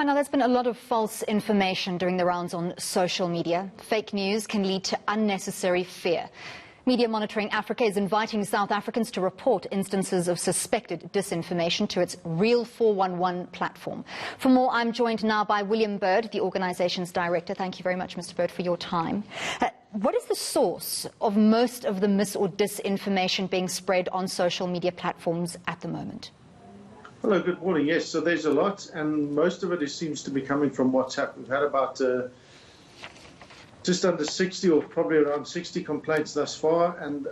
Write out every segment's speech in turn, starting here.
Now, there's been a lot of false information doing the rounds on social media. Fake news can lead to unnecessary fear. Media Monitoring Africa is inviting South Africans to report instances of suspected disinformation to its Real 411 platform. For more, I'm joined now by William Bird, the organization's director. Thank you very much, Mr. Bird, for your time. What is the source of most of the mis- or disinformation being spread on social media platforms at the moment? Hello, good morning. Yes, so there's a lot, and most of it seems to be coming from WhatsApp. We've had about just under 60 or probably around 60 complaints thus far, and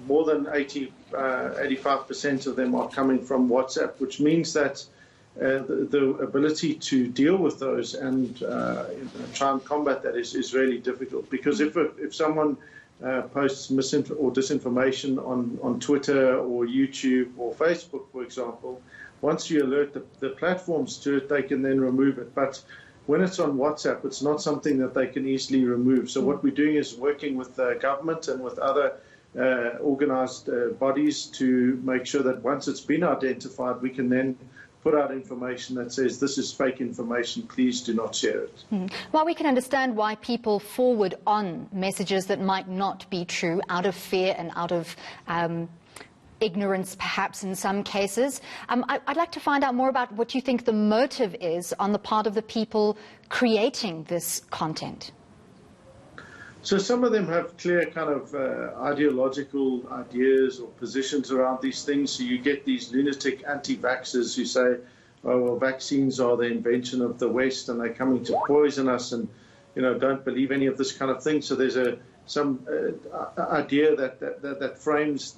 more than 85% of them are coming from WhatsApp, which means that the ability to deal with those and try and combat that is really difficult. Because if someone posts or disinformation on Twitter or YouTube or Facebook, for example, once you alert the platforms to it, they can then remove it. But when it's on WhatsApp, it's not something that they can easily remove. So what we're doing is working with the government and with other organized bodies to make sure that once it's been identified, we can then put out information that says this is fake information, please do not share it. Well, we can understand why people forward on messages that might not be true out of fear and out of ignorance, perhaps in some cases. I'd like to find out more about what you think the motive is on the part of the people creating this content. So some of them have clear kind of ideological ideas or positions around these things. So you get these lunatic anti-vaxxers who say, oh, well, vaccines are the invention of the West and they're coming to poison us and, don't believe any of this kind of thing. So there's some idea that frames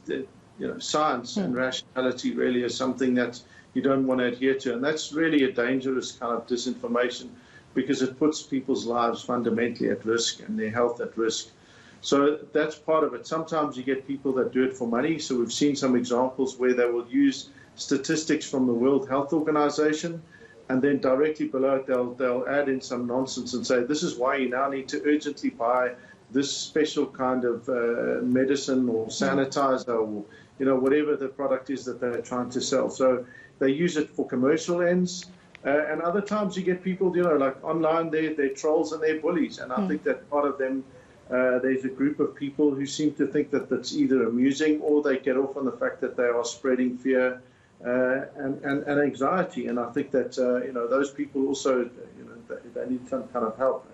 science and rationality really as something that you don't want to adhere to. And that's really a dangerous kind of disinformation, because it puts people's lives fundamentally at risk and their health at risk. So that's part of it. Sometimes you get people that do it for money. So we've seen some examples where they will use statistics from the World Health Organization, and then directly below it they'll add in some nonsense and say, this is why you now need to urgently buy this special kind of medicine or sanitizer or whatever the product is that they're trying to sell. So they use it for commercial ends. And other times you get people, like online, they're trolls and they're bullies. And I think that part of them, there's a group of people who seem to think that that's either amusing or they get off on the fact that they are spreading fear and anxiety. And I think that, those people also, they need some kind of help.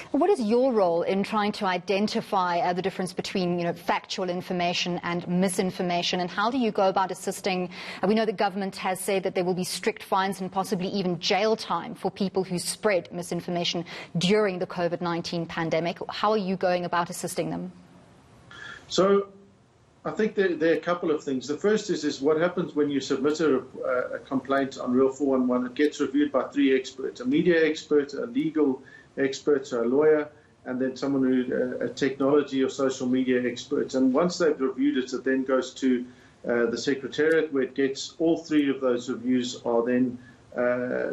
What is your role in trying to identify the difference between, factual information and misinformation, and how do you go about assisting? We know the government has said that there will be strict fines and possibly even jail time for people who spread misinformation during the COVID-19 pandemic. How are you going about assisting them? So I think there are a couple of things. The first is what happens when you submit a complaint on Real 411. It gets reviewed by 3 experts, a media expert, a legal expert, so a lawyer, and then someone a technology or social media expert. And once they've reviewed it, it then goes to the Secretariat, where it gets all 3 of those reviews are then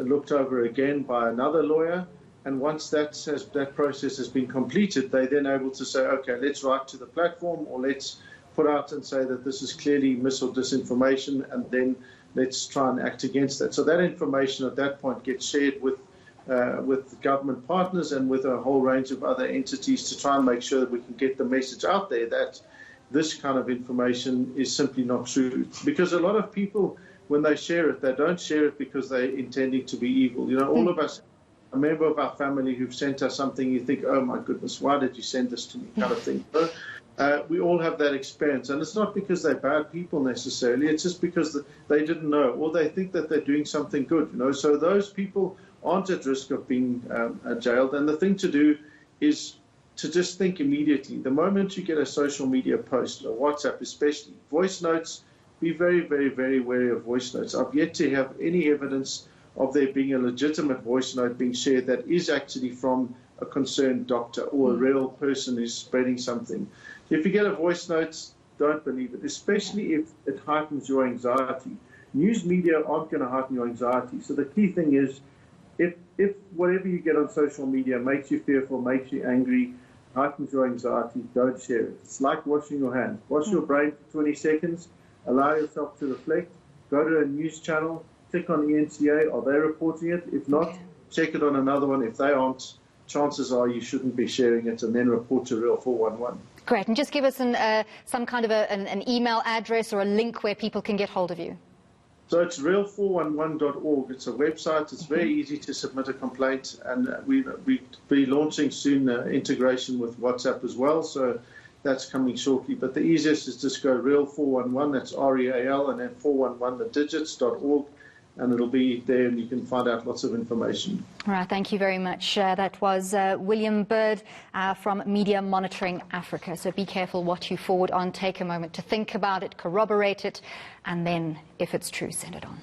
looked over again by another lawyer. And once that process has been completed, they're then able to say, okay, let's write to the platform, or let's put out and say that this is clearly mis or disinformation, and then let's try and act against that. So that information at that point gets shared with government partners and with a whole range of other entities to try and make sure that we can get the message out there that this kind of information is simply not true. Because a lot of people, when they share it, they don't share it because they're intending to be evil. All of us, a member of our family who've sent us something, you think, oh my goodness, why did you send this to me, kind of thing. We all have that experience, and it's not because they're bad people necessarily, it's just because they didn't know, or they think that they're doing something good. So those people aren't at risk of being jailed. And the thing to do is to just think immediately. The moment you get a social media post, or WhatsApp especially, voice notes, be very, very, very wary of voice notes. I've yet to have any evidence of there being a legitimate voice note being shared that is actually from a concerned doctor or a real person who's spreading something. If you get a voice note, don't believe it, especially if it heightens your anxiety. News media aren't going to heighten your anxiety. So the key thing is, if whatever you get on social media makes you fearful, makes you angry, heightens your anxiety, don't share it. It's like washing your hands. Wash your brain for 20 seconds, allow yourself to reflect, go to a news channel, check on ENCA, are they reporting it? If not, Okay. check it on another one. If they aren't, chances are you shouldn't be sharing it, and then report to Real 411. Great. And just give us some kind of an email address or a link where people can get hold of you. So it's real411.org. It's a website. It's very easy to submit a complaint, and we'll be launching soon integration with WhatsApp as well. So that's coming shortly. But the easiest is just go real411. That's REAL, and then 411 the digits.org, and it'll be there, and you can find out lots of information. All right. Thank you very much. That was William Bird from Media Monitoring Africa. So be careful what you forward on. Take a moment to think about it, corroborate it, and then, if it's true, send it on.